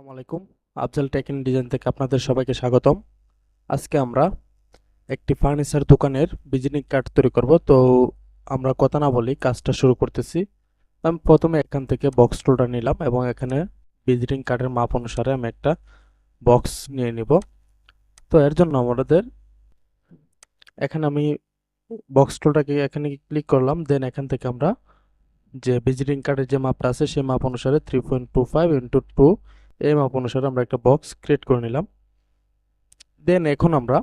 আসসালামু আলাইকুম। Afzal take end design থেকে আপনাদের সবাইকে স্বাগতম। আজকে আমরা একটি ফার্নিচার দোকানের ভিজিটিং কার্ড তৈরি করব। তো আমরা কথা না বলি কাজটা শুরু করতেছি। আমি প্রথমে এখান থেকে বক্স টুলটা নিলাম এবং এখানে ভিজিটিং কার্ডের মাপ অনুসারে আমি একটা বক্স নিয়ে নিব। তো এর জন্য আমাদের এখানে আমি বক্স টুলটাকে এখানে ক্লিক করলাম, দেন এখান থেকে আমরা যে ভিজিটিং কার্ডের যে মাপটা আছে সেই মাপ অনুসারে 3.25 × 2 এই মাপ অনুসারে আমরা একটা বক্স ক্রিয়েট করে নিলাম। দেন এখন আমরা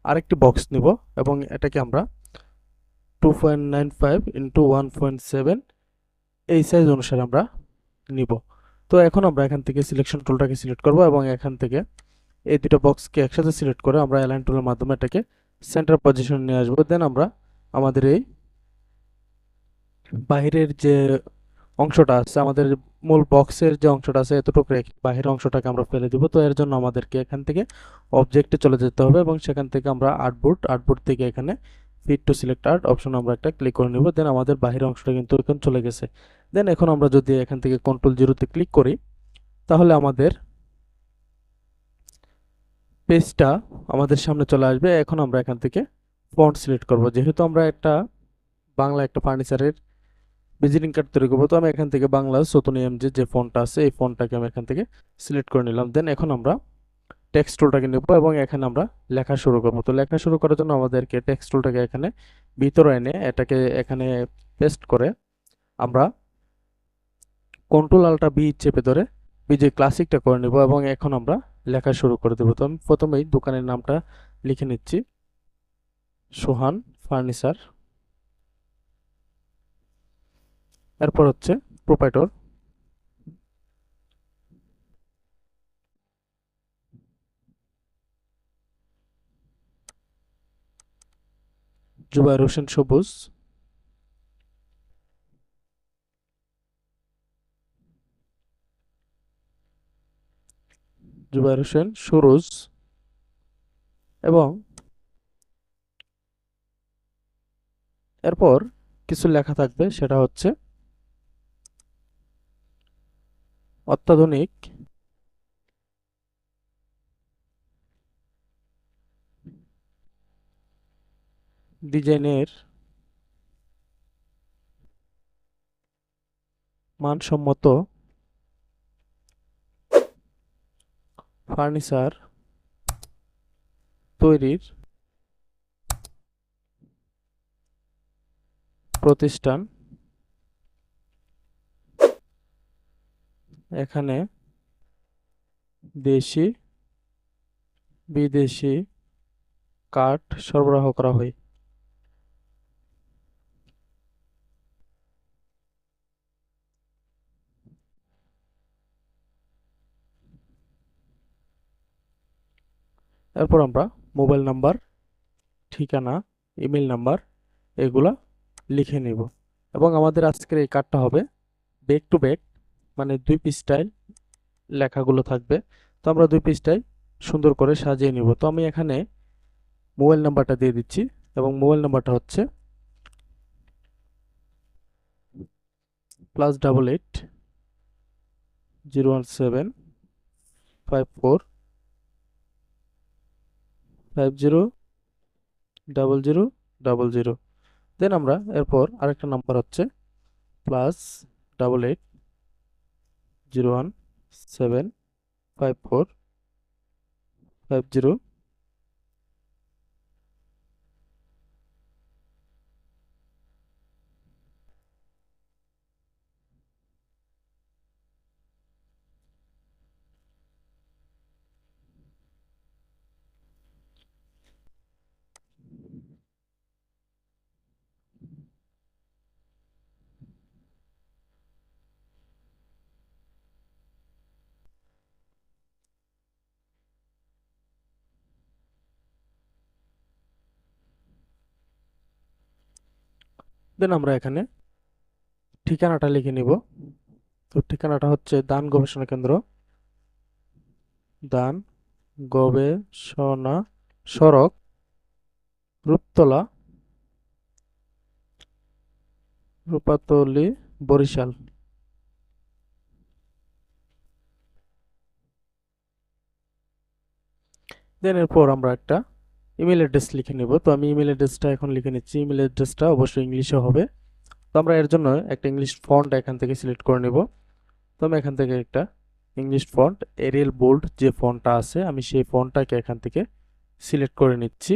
আরেকটি বক্স নিব এবং এটাকে আমরা 2.95 × 1.7 এই সাইজ অনুসারে আমরা নিব। তো এখন আমরা এখান থেকে সিলেকশন টুলটাকে সিলেক্ট করব এবং এখান থেকে এই দুটো বক্সকে একসাথে সিলেক্ট করে আমরা অ্যালাইন টুলের মাধ্যমে এটাকে সেন্টার পজিশনে নিয়ে আসবো। দেন আমরা আমাদের এই বাহিরের যে অংশটা আছে, আমাদের মূল বক্সের যে অংশটা আছে এতটুকু রেখে বাহিরের অংশটাকে আমরা ফেলে দিব। তো এর জন্য আমাদেরকে এখান থেকে অবজেক্টে চলে যেতে হবে এবং সেখান থেকে আমরা আর্টবোর্ড থেকে এখানে fit to select art option আমরা একটা ক্লিক করে নিব। দেন আমাদের বাহিরের অংশটা কিন্তু এখন চলে গেছে। দেন এখন আমরা যদি এখান থেকে কন্ট্রোল 0 ক্লিক করি তাহলে আমাদের পেজটা আমাদের সামনে চলে আসবে। এখন আমরা এখান থেকে ফন্ট সিলেক্ট করব। যেহেতু আমরা বাংলা একটা ফার্নিচারের ভিজিটিং কার্ড তৈরি করবো, তো আমি এখান থেকে বাংলা সতনী এমজি যে ফন্টটা আছে এই ফন্টটাকে আমি এখান থেকে সিলেক্ট করে নিলাম। দেন এখন আমরা টেক্সট টুলটাকে নেব এবং এখানে আমরা লেখা শুরু করবো। তো লেখা শুরু করার জন্য আমাদেরকে টেক্সট টুলটাকে এখানে ভিতরে এনে এটাকে এখানে পেস্ট করে আমরা কন্ট্রোল-alt-B চেপে ধরে বিজয় ক্লাসিকটা করে নেব এবং এখন আমরা লেখা শুরু করে দেবো। তো আমি প্রথমেই দোকানের নামটা লিখে নিচ্ছি, সোহান ফার্নিচার। এরপর হচ্ছে প্রোপাইটর, জুবায়ের হোসেন সবুজ। জুবায়ের হোসেন সুরুজ। এবং এরপর কিছু লেখা থাকবে, সেটা হচ্ছে অত্যাধুনিক ডিজাইনের মানসম্মত ফার্নিচার তৈরির প্রতিষ্ঠান। এখানে দেশি বিদেশি কাঠ সরবরাহ করা হয়। এরপর আমরা মোবাইল নাম্বার, ঠিকানা, ইমেল নাম্বার এগুলা লিখে নিব এবং আমাদের আজকের এই কার্ডটা হবে ব্যাক টু ব্যাক, মানে 2 পৃষ্ঠায় লেখাগুলো থাকবে। তো আমরা 2 পৃষ্ঠায় সুন্দর করে সাজিয়ে নিব। তো আমি এখানে মোবাইল নাম্বারটা দিয়ে দিচ্ছি এবং মোবাইল নাম্বারটা হচ্ছে +88 01754500000। দেন আমরা এরপর আরেকটা নাম্বার হচ্ছে +88 0175450। দেন আমরা এখানে ঠিকানাটা লিখে নিব। তো ঠিকানাটা হচ্ছে দান গবেষণা কেন্দ্র, দান গবেষণা সড়ক, রূপতলা, রূপাতলি, বরিশাল। দেন এরপর আমরা একটা ইমেল অ্যাড্রেস লিখে নেব। তো আমি ইমেল অ্যাড্রেসটা এখন লিখে নিচ্ছি। ইমেল অ্যাড্রেসটা অবশ্যই ইংলিশে হবে। তো আমরা এর জন্য একটা ইংলিশ ফন্ট এখান থেকে সিলেক্ট করে নেব। তো আমি এখান থেকে একটা ইংলিশ ফন্ট এরিয়াল বোল্ড যে ফন্টটা আছে আমি সেই ফন্টটাকে এখান থেকে সিলেক্ট করে নিচ্ছি।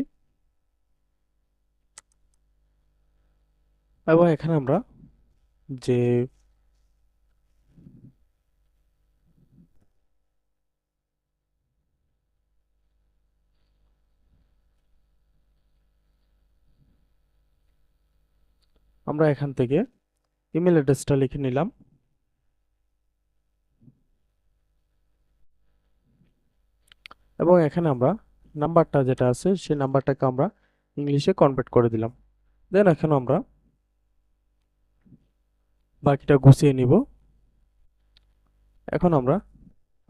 এবং এখানে আমরা যে আমরা এখান থেকে ইমেল অ্যাড্রেসটা লিখে নিলাম এবং এখানে আমরা নাম্বারটা যেটা আছে সেই নাম্বারটাকে আমরা ইংলিশে কনভার্ট করে দিলাম। দেন এখন আমরা বাকিটা গুছিয়ে নিব। এখন আমরা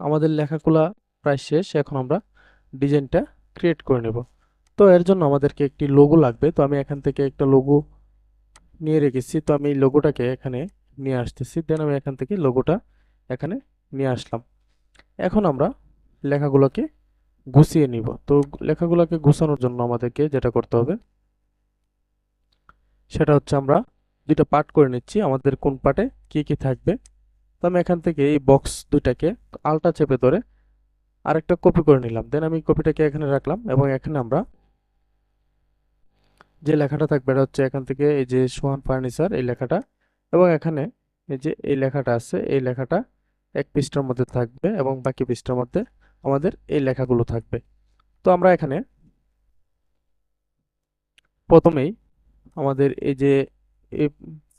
আমাদের লেখাগুলা প্রায় শেষ। এখন আমরা ডিজাইনটা ক্রিয়েট করে নেব। তো এর জন্য আমাদেরকে একটি লোগো লাগবে। তো আমি এখান থেকে একটা লোগো নিয়ে রেখেছি। তো আমি এই লোগোটাকে এখানে নিয়ে আসতেছি। দেন আমি এখান থেকে লোগোটা এখানে নিয়ে আসলাম। এখন আমরা লেখাগুলোকে গুছিয়ে নিব। তো লেখাগুলোকে গুছানোর জন্য আমাদেরকে যেটা করতে হবে সেটা হচ্ছে আমরা দুইটা পার্ট করে নিচ্ছি, আমাদের কোন পার্টে কি কি থাকবে। তো আমি এখান থেকে এই বক্স দুইটাকে আলটা চেপে ধরে আরেকটা কপি করে নিলাম। দেন আমি কপিটাকে এখানে রাখলাম এবং এখানে আমরা যে লেখাটা থাকবে এটা হচ্ছে এখান থেকে এই যে সোহান ফার্নিচার এই লেখাটা, এবং এখানে এই যে এই লেখাটা আছে এই লেখাটা এক পৃষ্ঠার মধ্যে থাকবে এবং বাকি পৃষ্ঠার মধ্যে আমাদের এই লেখাগুলো থাকবে। তো আমরা এখানে প্রথমেই আমাদের এই যে এই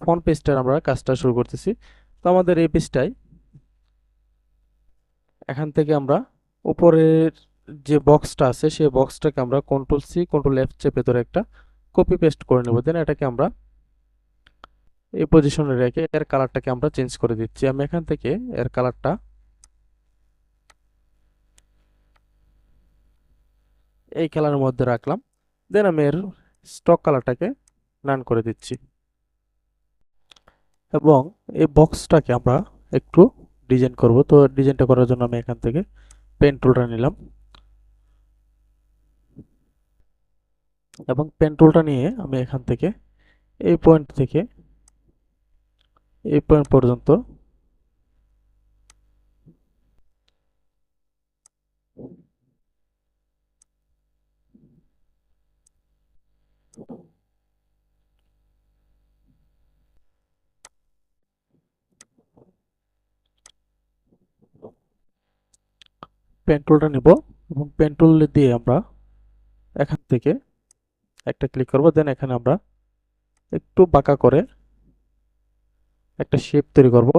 ফ্রন্ট পেজটার আমরা কাজটা শুরু করতেছি। তো আমাদের এই পেজটায় এখান থেকে আমরা উপরের যে বক্সটা আছে সেই বক্সটাকে আমরা কন্ট্রোল সি কন্ট্রোল এফ চেপে ধরে একটা কপি পেস্ট করে নেব। দেন এটাকে আমরা এই পজিশনে রেখে এর কালারটাকে আমরা চেঞ্জ করে দিচ্ছি। আমি এখান থেকে এর কালারটা এই কালারের মধ্যে রাখলাম। দেন আমি এর স্টক কালারটাকে নান করে দিচ্ছি এবং এই বক্সটাকে আমরা একটু ডিজাইন করব। তো ডিজাইনটা করার জন্য আমি এখান থেকে পেন টুলটা নিলাম এবং পেন টুলটা নিয়ে আমি এখান থেকে এই পয়েন্ট থেকে এই পয়েন্ট পর্যন্ত পেন টুলটা নিব এবং পেন টুল দিয়ে আমরা এখান থেকে একটা ক্লিক করব। দেন এখানে আমরা একটু বাঁকা করে একটা শেপ তৈরি করব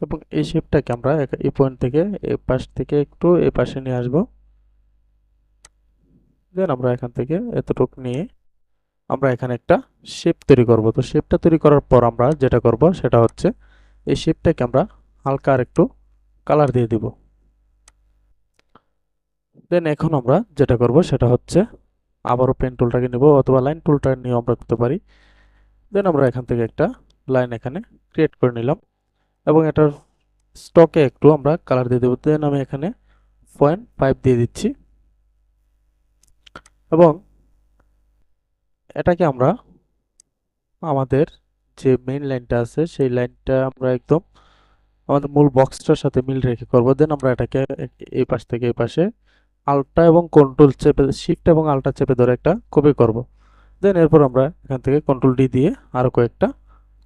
এবং এই শেপটাকে আমরা এই পয়েন্ট থেকে এই পাশ থেকে একটু এই পাশে নিয়ে আসব। দেন আমরা এখান থেকে এতটুকু নিয়ে আমরা এখানে একটা শেপ তৈরি করব। তো শেপটা তৈরি করার পর আমরা যেটা করব সেটা হচ্ছে এই শেপটাকে আমরা হালকা আর একটু কালার দিয়ে দিব। দেন এখন আমরা যেটা করব সেটা হচ্ছে আবারও পেন টুলটাকে নিব অথবা লাইন টুলটা নিয়ে আমরা করতে পারি। দেন আমরা এখান থেকে একটা লাইন এখানে ক্রিয়েট করে নিলাম এবং এটার স্টকে একটু আমরা কালার দিয়ে দেবো। দেন আমি এখানে 0.5 দিয়ে দিচ্ছি এবং এটাকে আমরা আমাদের যে মেইন লাইনটা আছে সেই লাইনটা আমরা একদম আমাদের মূল বক্সটার সাথে মিল রেখে করব। দেন আমরা এটাকে এই পাশ থেকে এই পাশে আল্টা এবং কন্ট্রোল চেপে শিফট এবং আল্টা চেপে ধরে একটা কপি করব। দেন এরপর আমরা এখান থেকে কন্ট্রোল ডি দিয়ে আরো কয়েকটা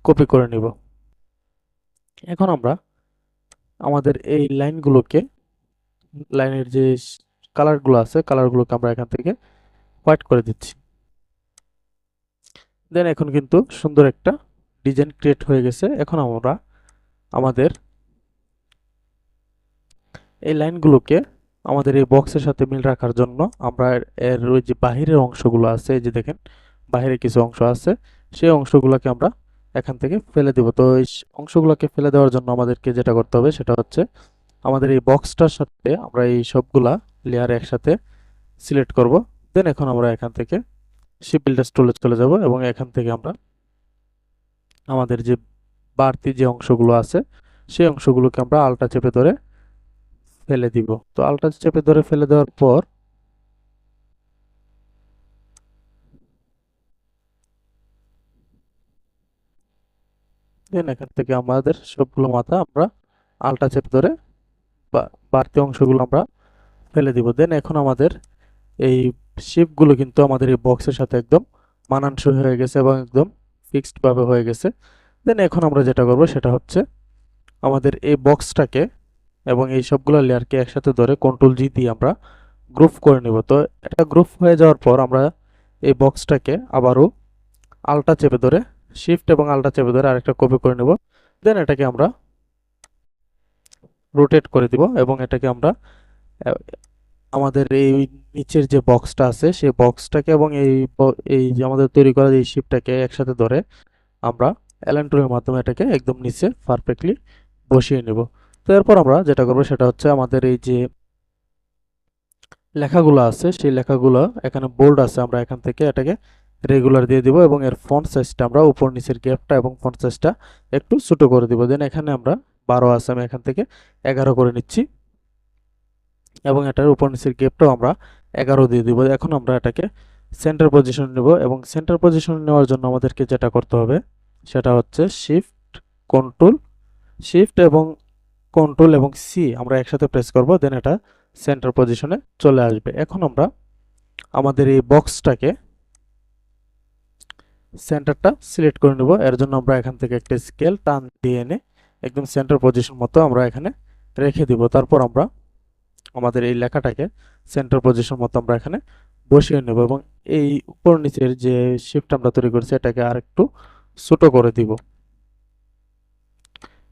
কপি করে নিব। এখন আমরা আমাদের এই লাইনগুলোকে লাইনের যে কালারগুলো আছে কালারগুলোকে আমরা এখান থেকে হোয়াইট করে দিচ্ছি। দেন এখন কিন্তু সুন্দর একটা ডিজাইন ক্রিয়েট হয়ে গেছে। এখন আমরা আমাদের এই লাইনগুলোকে আমাদের এই বক্সের সাথে মিল রাখার জন্য আমরা এর ওই যে বাহিরের অংশগুলো আছে এই যে দেখেন বাহিরে কিছু অংশ আছে সেই অংশগুলোকে আমরা এখান থেকে ফেলে দেব। তো এই অংশগুলোকে ফেলে দেওয়ার জন্য আমাদেরকে যেটা করতে হবে সেটা হচ্ছে আমাদের এই বক্সটার সাথে আমরা এই সবগুলা লেয়ার একসাথে সিলেক্ট করব। দেন এখন আমরা এখান থেকে শিপ বিল্ডার্স টুলে চলে যাব এবং এখান থেকে আমরা আমাদের যে বাড়তি যে অংশগুলো আছে সেই অংশগুলোকে আমরা আলটা চেপে ধরে ফেলে দিব। তো আলটা চেপে ধরে ফেলে দেওয়ার পর দেন এখান থেকে আমাদের সবগুলো মাথা আমরা আলটা চেপে ধরে বাড়তি অংশগুলো আমরা ফেলে দিব। দেন এখন আমাদের এই শেপগুলো কিন্তু আমাদের এই বক্সের সাথে একদম মানানসই হয়ে গেছে এবং একদম ফিক্সড ভাবে হয়ে গেছে। দেন এখন আমরা যেটা করব সেটা হচ্ছে আমাদের এই বক্সটাকে এবং এই সবগুলো লেয়ারকে একসাথে ধরে কন্ট্রোল জি দিয়ে আমরা গ্রুপ করে নেব। তো এটা গ্রুপ হয়ে যাওয়ার পর আমরা এই বক্সটাকে আবারও আলটা চেপে ধরে শিফট এবং আলটা চেপে ধরে আরেকটা কপি করে নেব। দেন এটাকে আমরা রোটেট করে দিব এবং এটাকে আমরা আমাদের এই নিচের যে বক্সটা আছে সেই বক্সটাকে এবং এই যে আমাদের তৈরি করা এই শিপটাকে একসাথে ধরে আমরা অ্যালাইন টুলের মাধ্যমে এটাকে একদম নিচে পারফেক্টলি বসিয়ে নেব। তো এরপর আমরা যেটা করব সেটা হচ্ছে আমাদের এই যে লেখাগুলো আছে সেই লেখাগুলো এখানে বোল্ড আছে, আমরা এখান থেকে এটাকে রেগুলার দিয়ে দিব এবং এর ফন্ট সাইজটা আমরা উপর নিচের গ্যাপটা এবং ফন্ট সাইজটা একটু ছোট করে দিব। দেন এখানে আমরা 12 আছে, আমি এখান থেকে 11 করে নিচ্ছি এবং এটার উপর নিচের গ্যাপটাও আমরা 11 দিয়ে দিব। এখন আমরা এটাকে সেন্টার পজিশন নেব এবং সেন্টার পজিশন নেওয়ার জন্য আমাদেরকে যেটা করতে হবে সেটা হচ্ছে শিফট এবং কন্ট্রোল এবং সি আমরা একসাথে প্রেস করব। দেন এটা সেন্টার পজিশনে চলে আসবে। এখন আমরা আমাদের এই বক্সটাকে সেন্টারটা সিলেক্ট করে নেব। এর জন্য আমরা এখান থেকে একটা স্কেল টান দিয়ে এনে একদম সেন্টার পজিশন মতো আমরা এখানে রেখে দিব। তারপর আমরা আমাদের এই লেখাটাকে সেন্টার পজিশন মতো আমরা এখানে বসিয়ে নেব এবং এই উপর নিচের যে শিফট আমরা তৈরি করছি এটাকে আর একটু ছোট করে দিব।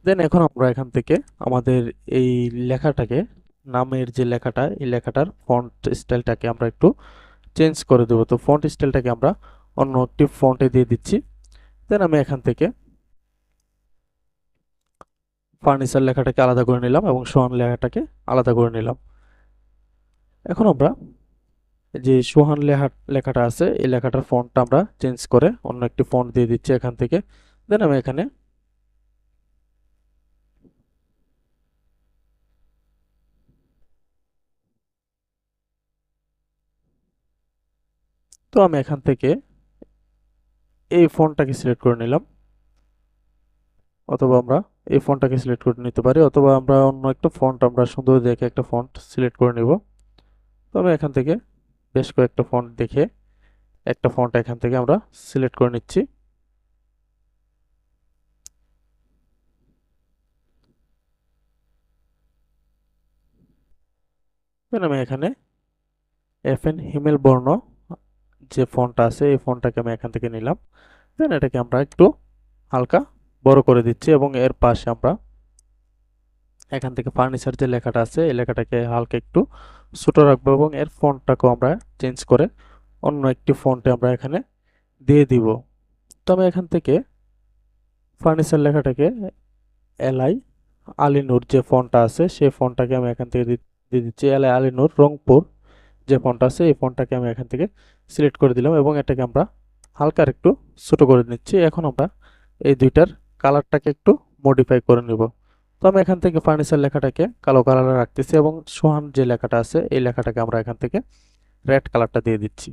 দেন এখন আমরা এখান থেকে আমাদের এই লেখাটাকে নামের যে লেখাটা এই লেখাটার ফন্ট স্টাইলটাকে আমরা একটু চেঞ্জ করে দেবো। তো ফন্ট স্টাইলটাকে আমরা অন্য একটি ফন্টে দিয়ে দিচ্ছি। দেন আমি এখান থেকে ফার্নিচার লেখাটাকে আলাদা করে নিলাম এবং সোহান লেখাটাকে আলাদা করে নিলাম। এখন আমরা যে সোহান লেখাটা আছে এই লেখাটার ফন্টটা আমরা চেঞ্জ করে অন্য একটি ফন্ট দিয়ে দিচ্ছি এখান থেকে। দেন আমি এখানে তো আমি এখান থেকে এই ফন্টটাকে সিলেক্ট করে নিলাম, অথবা আমরা এই ফন্টটাকে সিলেক্ট করে নিতে পারি, অথবা আমরা অন্য একটা ফন্ট আমরা সুন্দর দেখে একটা ফন্ট সিলেক্ট করে নিব। তো আমি এখান থেকে বেশ কয়েকটা ফন্ট দেখে একটা ফন্ট এখান থেকে আমরা সিলেক্ট করে নিচ্ছি। দেন আমি এখানে এফএন হিমেল বর্ণ যে ফন্টটা আছে এই ফন্টটাকে আমি এখান থেকে নিলাম। দেন এটাকে আমরা একটু হালকা বড় করে দিচ্ছি এবং এর পাশে আমরা এখান থেকে ফার্নিচার যে লেখাটা আছে এই লেখাটাকে হালকা একটু ছোট রাখবো এবং এর ফন্টটাকেও আমরা চেঞ্জ করে অন্য একটি ফন্টে আমরা এখানে দিয়ে দিব। তো আমি এখান থেকে ফার্নিচার লেখাটাকে এলআই আলিনুর যে ফন্টটা আছে সেই ফন্টটাকে আমি এখান থেকে দিয়ে দিচ্ছি। এলআই আলিনুর রংপুর যে ফন্টটা আছে এই ফন্টটাকে আমি এখান থেকে সিলেক্ট করে দিলাম এবং এটাকে আমরা হালকা একটু ছোট করে নিচ্ছি। এখন আমরা এই দুইটার কালারটাকে একটু মডিফাই করে নিব। তো আমি এখান থেকে ফার্নিচার লেখাটাকে কালো কালারে রাখতেছি এবং সোহান যে লেখাটা আছে এই লেখাটাকে আমরা এখান থেকে রেড কালারটা দিয়ে দিচ্ছি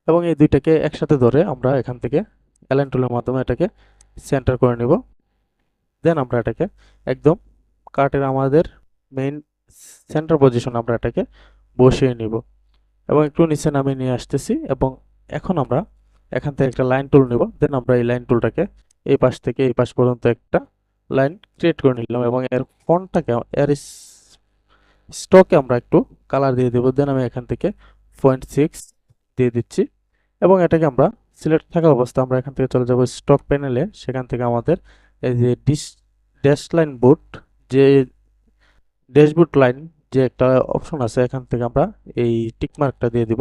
এবং এই দুইটাকে একসাথে ধরে আমরা এখান থেকে অ্যালাইন টুলের মাধ্যমে এটাকে সেন্টার করে নিব। দেন আমরা এটাকে একদম কার্টের আমাদের মেইন সেন্টার পজিশন আমরা এটাকে বসিয়ে নিব এবং একটু নিচে নামিয়ে নিয়ে আসতেছি এবং এখন আমরা এখান থেকে একটা লাইন টুল নিব। দেন আমরা এই লাইন টুলটাকে এই পাশ থেকে এই পাশ পর্যন্ত একটা লাইন ক্রিয়েট করে নিলাম এবং এর ফন্টটাকে এর স্টকে আমরা একটু কালার দিয়ে দেবো। দেন আমি এখান থেকে 0.6 দিয়ে দিচ্ছি এবং এটাকে আমরা সিলেক্ট থাকা অবস্থা আমরা এখান থেকে চলে যাব স্টক প্যানেলে। সেখান থেকে আমাদের এই যে ড্যাশ লাইন বোর্ড যে ড্যাশবোর্ড লাইন যে একটা অপশন আছে এখান থেকে আমরা এই টিক মার্কটা দিয়ে দিব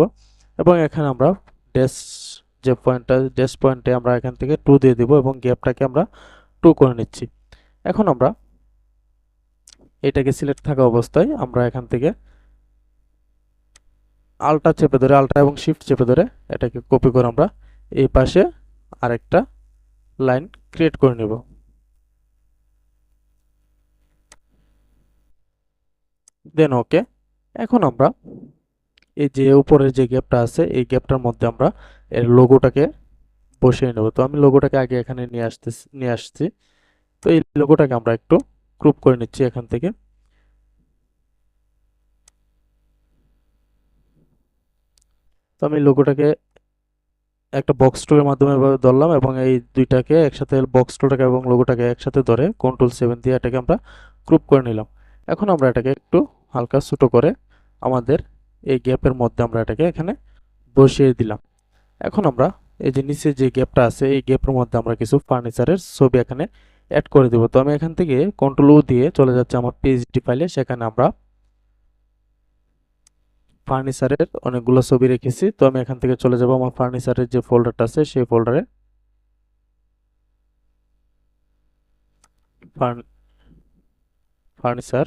এবং এখানে আমরা ড্যাশ যে পয়েন্টটা ড্যাশ পয়েন্টে আমরা এখান থেকে 2 দিয়ে দিব এবং গ্যাপটাকে আমরা 2 করে নিচ্ছি। এখন আমরা এটাকে সিলেক্ট থাকা অবস্থায় আমরা এখান থেকে আল্টা চেপে ধরে আল্টা এবং শিফট চেপে ধরে এটাকে কপি করে আমরা এই পাশে আরেকটা লাইন ক্রিয়েট করে নেব। দেন ওকে। এখন আমরা এই যে উপরের যে গ্যাপটা আছে এই গ্যাপটার মধ্যে আমরা এর লোগোটাকে বসিয়ে নেব। তো আমি লোগোটাকে আগে এখানে নিয়ে আসছি। তো এই লোগোটাকে আমরা একটু ক্রপ করে নিচ্ছি এখান থেকে। তো আমি লোগোটাকে একটা বক্স টুলের মাধ্যমে এভাবে ধরলাম এবং এই দুইটাকে একসাথে বক্স টুলটাকে এবং লোগোটাকে একসাথে ধরে কন্ট্রোল 7 দিয়ে এটাকে আমরা গ্রুপ করে নিলাম। এখন আমরা এটাকে একটু হালকা ছোট করে আমাদের এই গ্যাপের মধ্যে আমরা এটাকে এখানে বসিয়ে দিলাম। এখন আমরা এই যে নিচে যে গ্যাপটা আছে এই গ্যাপের মধ্যে আমরা কিছু ফার্নিচারের ছবি এখানে অ্যাড করে দেব। তো আমি এখান থেকে কন্ট্রোল ও দিয়ে চলে যাচ্ছে আমার পিএইচডি ফাইলে, সেখানে আমরা ফার্নিচারের অনেকগুলো ছবি রেখেছি। তো আমি এখান থেকে চলে যাব আমার ফার্নিচারের যে ফোল্ডারটা আছে সেই ফোল্ডারে, ফার্নিচার।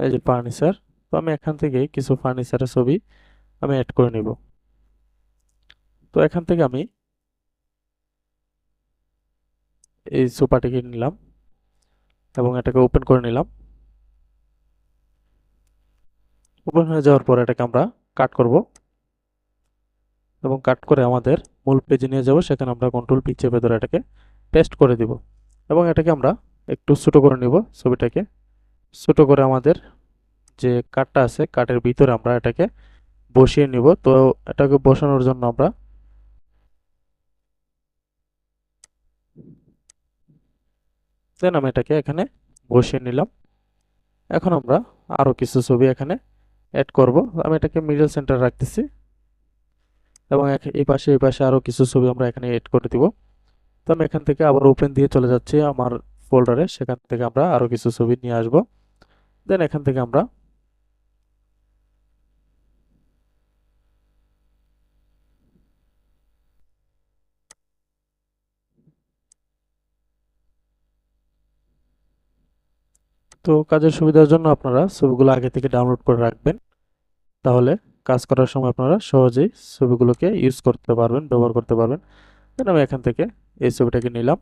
এই যে ফার্নিচার। তো আমি এখান থেকে কিছু ফার্নিচারের ছবি আমি অ্যাড করে নিব। তো এখান থেকে আমি এই সোফাটিকে নিলাম এবং এটাকে ওপেন করে নিলাম। ওপেন হয়ে যাওয়ার পর এটাকে আমরা কাট করব এবং কাট করে আমাদের মূল পেজে নিয়ে যাব। সেখানে আমরা কন্ট্রোল পি চেপে ধরে এটাকে পেস্ট করে দিব এবং এটাকে আমরা একটু ছোট করে নিব। ছবিটাকে ছোট করে আমাদের যে কাটটা আছে কাটের ভিতরে আমরা এটাকে বসিয়ে নিব। তো এটাকে বসানোর জন্য আমরা আমি এটাকে এখানে বসিয়ে নিলাম। এখন আমরা আরো কিছু ছবি এখানে অ্যাড করব। আমি এটাকে মিডল সেন্টার রাখতেছি এবং এই পাশে আরো কিছু ছবি আমরা এখানে এড করে দিব। তো আমি এখান থেকে আবার ওপেন দিয়ে চলে যাচ্ছি আমার ফোল্ডারে, সেখান থেকে আমরা আরো কিছু ছবি নিয়ে আসব। দেন এখান থেকে আমরা তো কাজের সুবিধার জন্য আপনারা ছবিগুলো আগে থেকে ডাউনলোড করে রাখবেন, তাহলে কাজ করার সময় আপনারা সহজেই ছবিগুলোকে ইউজ করতে পারবেন, ব্যবহার করতে পারবেন। দেন আমি এখান থেকে এই ছবিটাকে নিলাম।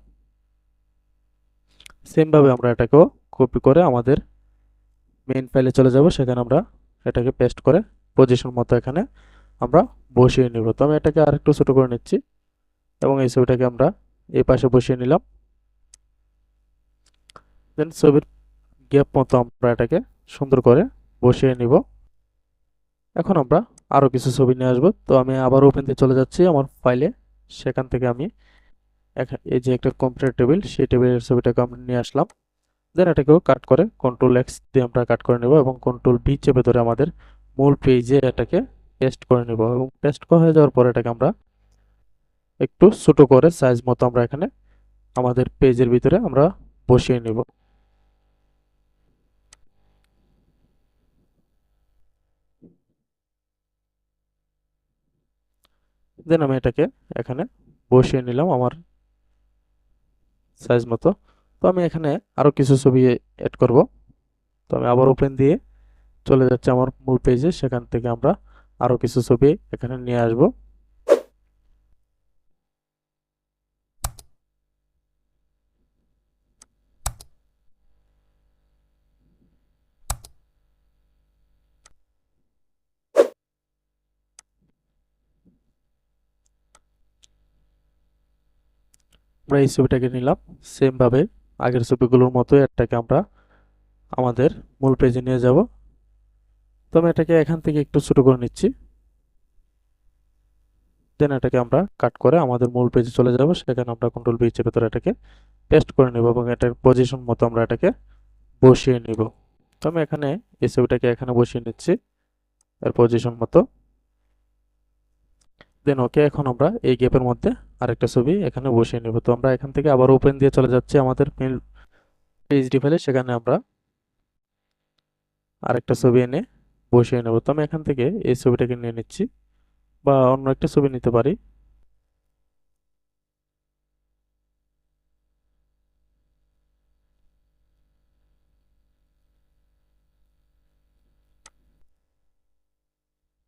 সেম ভাবে আমরা এটাকেও কপি করে আমাদের মেইন ফাইলে চলে যাব। সেখানে আমরা এটাকে পেস্ট করে পজিশন মতো এখানে আমরা বসিয়ে নিব। তো আমি এটাকে আরেকটু ছোট করে নিচ্ছি এবং এই ছবিটাকে আমরা এই পাশে বসিয়ে নিলাম। দেন ছবির গ্যাপ মতো আমরা এটাকে সুন্দর করে বসিয়ে নিব। এখন আমরা আরো কিছু ছবি নিয়ে আসবো। তো আমি আবার ওপেন দিয়ে চলে যাচ্ছি আমার ফাইলে, সেখান থেকে আমি এই যে একটা কম্পিউটার টেবিল সেই টেবিলের ছবিটাকে আমরা নিয়ে আসলাম। দেন এটাকেও কাট করে কন্ট্রোল দিয়ে আমরা কাট করে নেব এবং কন্ট্রোল চেপে ধরে আমাদের মূল পেজে এটাকে পেস্ট করে নেব এবং পেস্ট হয়ে যাওয়ার পর এটাকে আমরা একটু ছোট করে সাইজ মতো আমরা এখানে আমাদের পেজের ভিতরে আমরা বসিয়ে নেব। দেন আমি এটাকে এখানে বসিয়ে নিলাম আমার সাইজ মতো। তো আমি এখানে আরো কিছু ছবি অ্যাড করব। তো আমি আবার ওপেন দিয়ে চলে যাচ্ছে আমার মূল পেজে, সেখান থেকে আমরা আরো কিছু ছবি এখানে নিয়ে আসব। আমরা এই ছবিটাকে নিলাম। সেম ভাবে আগের ছবিগুলোর মতো এটাকে আমরা আমাদের মূল পেজে নিয়ে যাব। তো আমি এটাকে এখান থেকে একটু ছোট করে নিচ্ছি। দেন এটাকে আমরা কাট করে আমাদের মূল পেজে চলে যাব। সেখানে আমরা কন্ট্রোল চেপে ধরে এটাকে পেস্ট করে নেব এবং এটার পজিশন মতো আমরা এটাকে বসিয়ে নিব। তো আমি এখানে এই ছবিটাকে এখানে বসিয়ে নিচ্ছি এর পজিশন মতো। দেন ওকে। এখন আমরা এই গ্যাপের মধ্যে আরেকটা ছবি এখানে বসিয়ে নেব। তো আমরা এখান থেকে আবার ওপেন দিয়ে চলে যাচ্ছি আমাদের মেল পিএইচডি ফাইলে, সেখানে আমরা আরেকটা ছবি এনে বসিয়ে নেব। তো আমি এখান থেকে এই ছবিটাকে নিয়ে নিচ্ছি বা অন্য একটা ছবি নিতে পারি।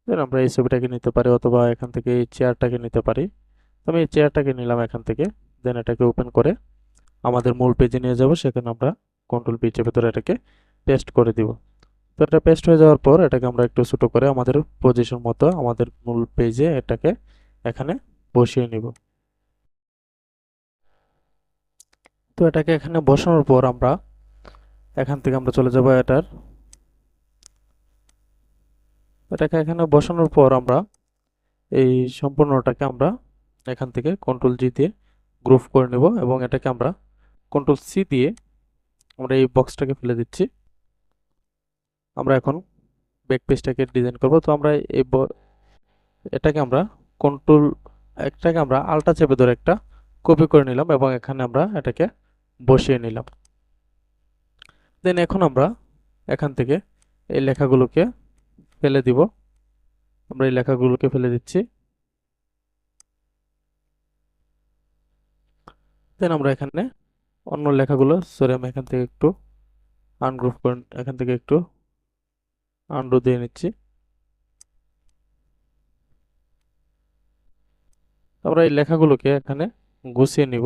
দেন আমরা এই ছবিটাকে নিতে পারি অথবা এখান থেকে এই চেয়ারটাকে নিতে পারি। তো আমি এই চেয়ারটাকে নিলাম এখান থেকে। দেন এটাকে ওপেন করে আমাদের মূল পেজে নিয়ে যাব, সেখানে আমরা কন্ট্রোল পি চেপে ধরে এটাকে পেস্ট করে দিব। তো এটা পেস্ট হয়ে যাওয়ার পর এটাকে আমরা একটু ছোট করে আমাদের পজিশন মতো আমাদের মূল পেজে এটাকে এখানে বসিয়ে নিব। তো এটাকে এখানে বসানোর পর আমরা এখান থেকে আমরা চলে যাব এটাকে এখানে বসানোর পর আমরা এই সম্পূর্ণটাকে আমরা এখান থেকে কন্ট্রোল জি দিয়ে গ্রুপ করে নেব এবং এটাকে আমরা কন্ট্রোল সি দিয়ে আমরা এই বক্সটাকে ফেলে দিচ্ছি। আমরা এখন ব্যাক পেজটাকে ডিজাইন করব। তো আমরা এটাকে আমরা কন্ট্রোল একটাকে আমরা আল্টা চেপে ধরে একটা কপি করে নিলাম এবং এখানে আমরা এটাকে বসিয়ে নিলাম। দেন এখন আমরা এখান থেকে এই লেখাগুলোকে ফেলে দিব। আমরা এই লেখাগুলোকে ফেলে দিচ্ছি। দেন আমরা এখানে অন্য লেখাগুলো সরি আমি এখান থেকে একটু আনগ্রুপ করে এখান থেকে একটু আনডু দিয়ে নিচ্ছি। আমরা এই লেখাগুলোকে এখানে গুছিয়ে নিব।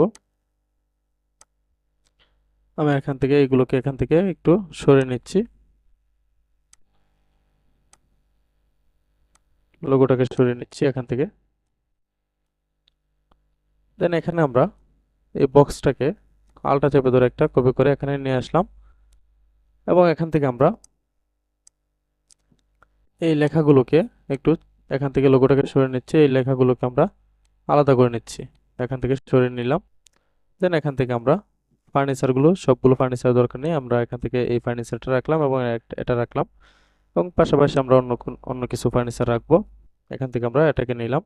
আমি এখান থেকে এইগুলোকে এখান থেকে একটু সরিয়ে নিচ্ছি, লোগোটাকে সরিয়ে নিচ্ছি এখান থেকে। দেন এখানে আমরা এই বক্সটাকে আলটা চেপে ধরে একটা কপি করে এখানে নিয়ে আসলাম এবং এখান থেকে আমরা এই লেখাগুলোকে একটু এখান থেকে লোগোটাকে সরিয়ে নিচ্ছি, এই লেখাগুলোকে আমরা আলাদা করে নিচ্ছি, এখান থেকে সরিয়ে নিলাম। দেন এখান থেকে আমরা ফার্নিচারগুলো সবগুলো ফার্নিচার দরকার নেই, আমরা এখান থেকে এই ফার্নিচারটা রাখলাম এবং এটা রাখলাম এবং পাশাপাশি আমরা অন্য কিছু ফার্নিচার রাখবো। এখান থেকে আমরা এটাকে নিলাম।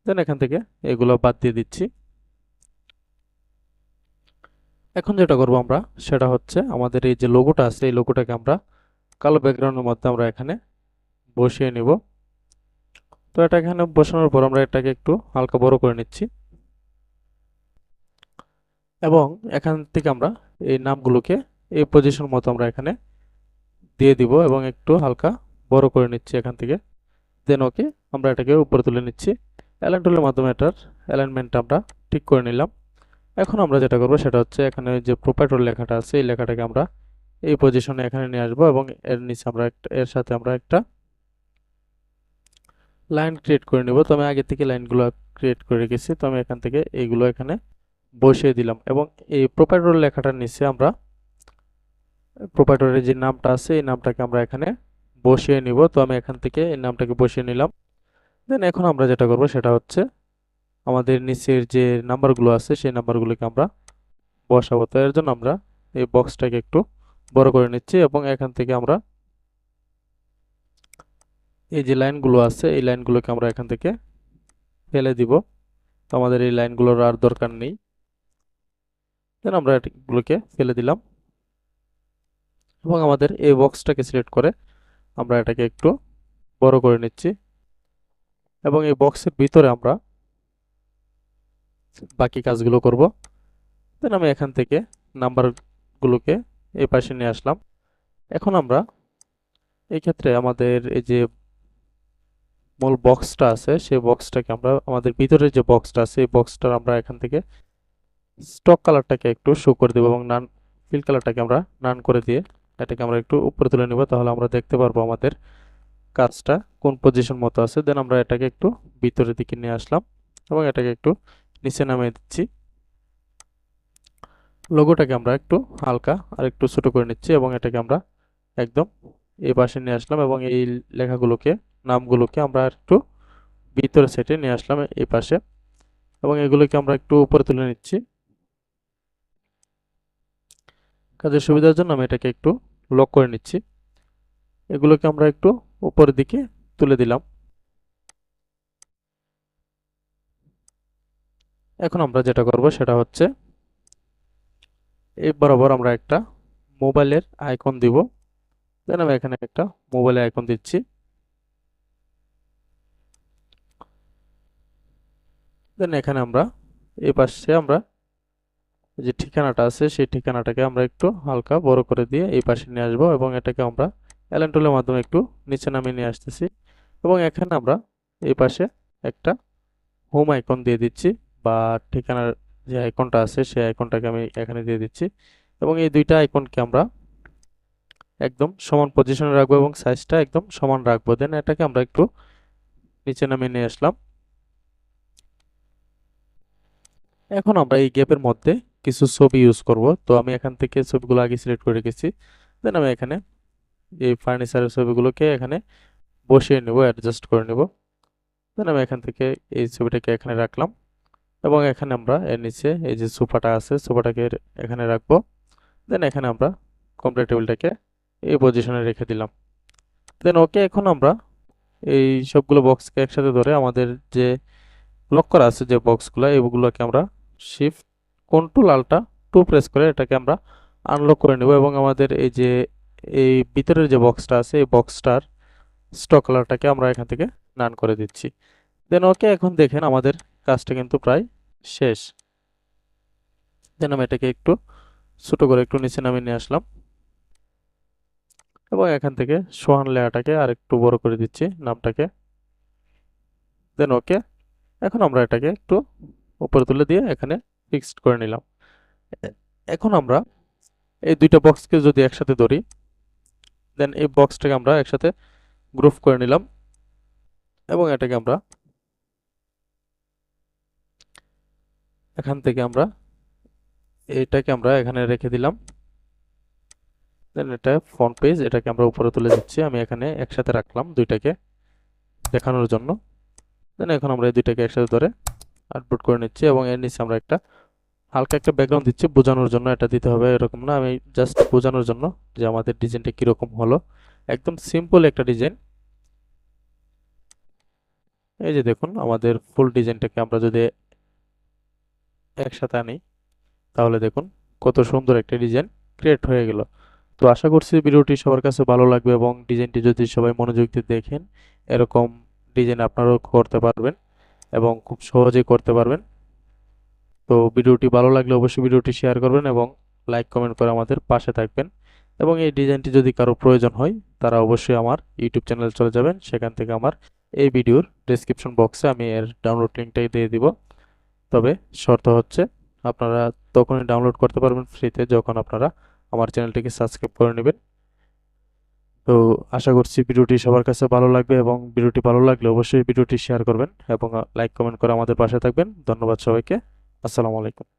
দেন এখান থেকে এগুলো বাদ দিয়ে দিচ্ছি। এখন যেটা করব আমরা সেটা হচ্ছে আমাদের এই যে লোগোটা আছে এই লোগোটাকে আমরা কালো ব্যাকগ্রাউন্ডের মধ্যে আমরা এখানে বসিয়ে নিব। তো এটা এখানে বসানোর পর আমরা এটাকে একটু হালকা বড় করে নিচ্ছি এবং এখান থেকে আমরা এই নামগুলোকে এই পজিশন মতো আমরা এখানে দিয়ে দিব এবং একটু হালকা বড় করে নিচ্ছি এখান থেকে। দেন ওকে আমরা এটাকে উপরে তুলে নিচ্ছি। অ্যালাইন টুলের মাধ্যমে এটার অ্যালাইনমেন্টটা আমরা ঠিক করে নিলাম। এখন আমরা যেটা করব সেটা হচ্ছে এখানে যে প্রোপাইটর লেখাটা আছে এই লেখাটাকে আমরা এই পজিশনে এখানে নিয়ে আসবো এবং এর নিচে আমরা এর সাথে আমরা একটা লাইন ক্রিয়েট করে নেব। তো আমি আগে থেকে লাইনগুলো ক্রিয়েট করে রেখেছি, তো আমি এখান থেকে এইগুলো এখানে বসিয়ে দিলাম এবং এই প্রোপাইটর লেখাটার নিচে আমরা প্রোপাইটরের যে নামটা আছে এই নামটাকে আমরা এখানে বসিয়ে নিব। তো আমি এখান থেকে এই নামটাকে বসিয়ে নিলাম। দেন এখন আমরা যেটা করব সেটা হচ্ছে আমাদের নিচের যে নাম্বারগুলো আছে সেই নাম্বারগুলোকে আমরা বসাবো। তো এর জন্য আমরা এই বক্সটাকে একটু বড় করে নিচ্ছি এবং এখান থেকে আমরা এই যে লাইনগুলো আছে এই লাইনগুলোকে আমরা এখান থেকে ফেলে দিব। তো আমাদের এই লাইনগুলোর আর দরকার নেই। দেন আমরা এগুলোকে ফেলে দিলাম এবং আমাদের এই বক্সটাকে সিলেক্ট করে আমরা এটাকে একটু বড় করে নিচ্ছি এবং এই বক্সের ভিতরে আমরা বাকি কাজগুলো করব। দেন আমি এখান থেকে নাম্বারগুলোকে এই পাশে নিয়ে আসলাম। এখন আমরা এই ক্ষেত্রে আমাদের এই যে মূল বক্সটা আছে সেই বক্সটাকে আমরা আমাদের ভিতরে যে বক্সটা আছে এই বক্সটার আমরা এখান থেকে স্টক কালারটাকে একটু শো করে দেবো এবং নান ফিল কালারটাকে আমরা নান করে দিয়ে এটাকে আমরা একটু উপরে তুলে নেব, তাহলে আমরা দেখতে পারবো আমাদের কাজটা কোন পজিশন মতো আছে। দেন আমরা এটাকে একটু ভিতরের দিকে নিয়ে আসলাম এবং এটাকে একটু নিচে নামিয়ে দিচ্ছি। লোগোটাকে আমরা একটু হালকা আর একটু ছোট করে নিচ্ছি এবং এটাকে আমরা একদম এই পাশে নিয়ে আসলাম এবং এই লেখাগুলোকে নামগুলোকে আমরা একটু ভিতরে সেটে নিয়ে আসলাম এই পাশে এবং এগুলোকে আমরা একটু উপরে তুলে নিচ্ছি। কাজের সুবিধার জন্য আমি এটাকে একটু লক করে নিচ্ছি। এগুলোকে আমরা একটু উপরের দিকে তুলে দিলাম। এখন আমরা যেটা করব সেটা হচ্ছে এই বরাবর আমরা একটা মোবাইলের আইকন দিব। দেন আমি এখানে একটা মোবাইলের আইকন দিচ্ছি। দেন এখানে আমরা এই পাশে আমরা যে ঠিকানাটা আছে সেই ঠিকানাটাকে আমরা একটু হালকা বড় করে দিয়ে এই পাশে নিয়ে আসবো এবং এটাকে আমরা অ্যালাইন টুলের মাধ্যমে একটু নিচে নামিয়ে নিয়ে আসতেছি এবং এখানে আমরা এই পাশে একটা হোম আইকন দিয়ে দিচ্ছি, বা ঠিকানার যে আইকনটা আছে সেই আইকনটাকে আমি এখানে দিয়ে দিচ্ছি। এবং এই দুইটা আইকনকে আমরা একদম সমান পজিশনে রাখবো এবং সাইজটা একদম সমান রাখবো। দেন এটাকে আমরা একটু নিচে নামিয়ে নিয়ে আসলাম। এখন আমরা এই গ্যাপের মধ্যে কিছু ছবি ইউজ করব। তো আমি এখান থেকে ছবিগুলো আগে সিলেক্ট করে রেখেছি। দেন আমি এখানে এই ফার্নিচারের ছবিগুলোকে এখানে বসিয়ে নেব, অ্যাডজাস্ট করে নেব। দেন আমি এখান থেকে এই ছবিটাকে এখানে রাখলাম এবং এখানে আমরা এর নিচে এই যে সোফাটা আছে সোফাটাকে এখানে রাখবো। দেন এখানে আমরা কমপ্লিট টেবিলটাকে এই পজিশনে রেখে দিলাম। দেন ওকে, এখন আমরা এই সবগুলো বক্সকে একসাথে ধরে আমাদের যে লক করা আছে যে বক্সগুলো এগুলোকে আমরা শিফট কন্ট্রোল আল্টা 2 প্রেস করে এটাকে আমরা আনলক করে নেব এবং আমাদের এই যে এই ভিতরের যে বক্সটা আছে এই বক্সটার স্টক কালারটাকে আমরা এখান থেকে নান করে দিচ্ছি। দেন ওকে, এখন দেখেন আমাদের কাজটা কিন্তু প্রায় শেষ। দেন আমি এটাকে একটু ছোট করে একটু নিচে নামিয়ে নিয়ে আসলাম এবং এখান থেকে সোহান লেয়ারটাকে আর একটু বড় করে দিচ্ছি নামটাকে। দেন ওকে, এখন আমরা এটাকে একটু উপরে তুলে দিয়ে এখানে ফিক্সড করে নিলাম। এখন আমরা এই দুইটা বক্সকে যদি একসাথে ধরি, দেন এই বক্সটাকে আমরা একসাথে গ্রুপ করে নিলাম এবং এটাকে আমরা এখান থেকে আমরা এখানে রেখে দিলাম। দেন এটা ফ্রন্ট পেজ, এটাকে আমরা উপরে তুলে দিচ্ছি। আমি এখানে একসাথে রাখলাম দুইটাকে দেখানোর জন্য। দেন এখন আমরা এই দুইটাকে একসাথে ধরে আউটপুট করে নিচ্ছি এবং এর নিচে আমরা একটা হালকা একটা ব্যাকগ্রাউন্ড দিচ্ছি বোঝানোর জন্য। এটা দিতে হবে এরকম না, আমি জাস্ট বোঝানোর জন্য যে আমাদের ডিজাইনটা কীরকম হলো। একদম সিম্পল একটা ডিজাইন। এই যে দেখুন আমাদের ফুল ডিজাইনটাকে আমরা যদি একসাথে আনি তাহলে দেখুন কত সুন্দর একটা ডিজাইন ক্রিয়েট হয়ে গেল। তো আশা করছি ভিডিওটি সবার কাছে ভালো লাগবে এবং ডিজাইনটি যদি সবাই মনোযোগ দিয়ে দেখেন এরকম ডিজাইন আপনারাও করতে পারবেন এবং খুব সহজেই করতে পারবেন। তো ভিডিওটি ভালো লাগলে অবশ্যই ভিডিওটি শেয়ার করবেন এবং লাইক কমেন্ট করে আমাদের পাশে থাকবেন। এবং এই ডিজাইনটি যদি কারো প্রয়োজন হয় তারা অবশ্যই আমার ইউটিউব চ্যানেলে চলে যাবেন, সেখান থেকে আমার এই ভিডিওর ডেসক্রিপশন বক্সে আমি এর ডাউনলোড লিঙ্কটাই দিয়ে দিব। তবে শর্ত হচ্ছে আপনারা তখনই ডাউনলোড করতে পারবেন ফ্রিতে যখন আপনারা আমার চ্যানেলটিকে সাবস্ক্রাইব করে নেবেন। তো আশা করছি ভিডিওটি সবার কাছে ভালো লাগবে এবং ভিডিওটি ভালো লাগলে অবশ্যই ভিডিওটি শেয়ার করবেন এবং লাইক কমেন্ট করে আমাদের পাশে থাকবেন। ধন্যবাদ সবাইকে। আসসালামু আলাইকুম।